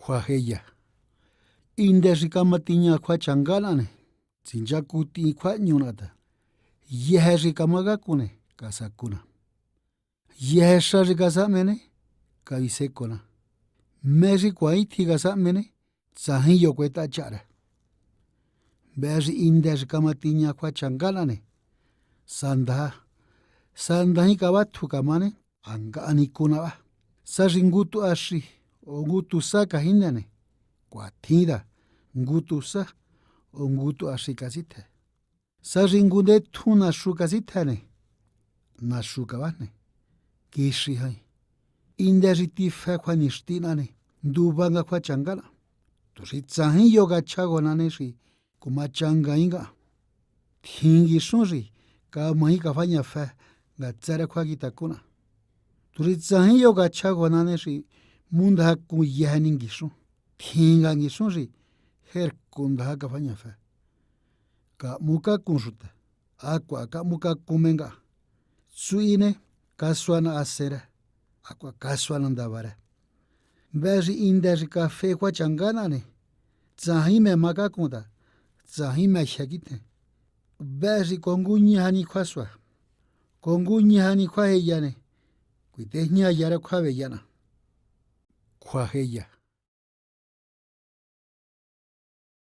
Juajeya. Inde rikamatiña kua changalane. Sinjakuti kua ñunata. Yehe rikamagakune kasakuna. Yehe sha rikasamene kabisekona. Meri kuaiti kasamene sahiyo kueta chara. Beri inde rikamatiña kua changalane. Sandahi kabatu kamane NGA'ÁN NI KUN NA. Saringutu ashi o ngutu sa kahindane. Kuatida ngutu sa o ngutu ashi kasite. Saringunde tu nashu kasitane. Nashu kabane. Kishi hai. Inde ritifa kwa nishtinane. Ndubanga kwa changala. Turitsahi yoga chagonane shi kumachanga inga. Tingi shunri kamahi kafanya fa ngatsara kwa kitakuna. Turitsahi yoga chagonane shi munda ku yahaningishu. Tinga ngishunri herkunda kafanya fa. Ka muka kunsuta. Aqua ka muka kumenga. Suine kaswana asera. Aqua kaswana ndavara. Beri inderi kafe kwa changanane. Zahime makakunda. Zahime shagite. Beri kongunyi hani kwaswa. Kongunyi hani kwa heyane. Kuitehnya yara kwa veyana. Kwa heya.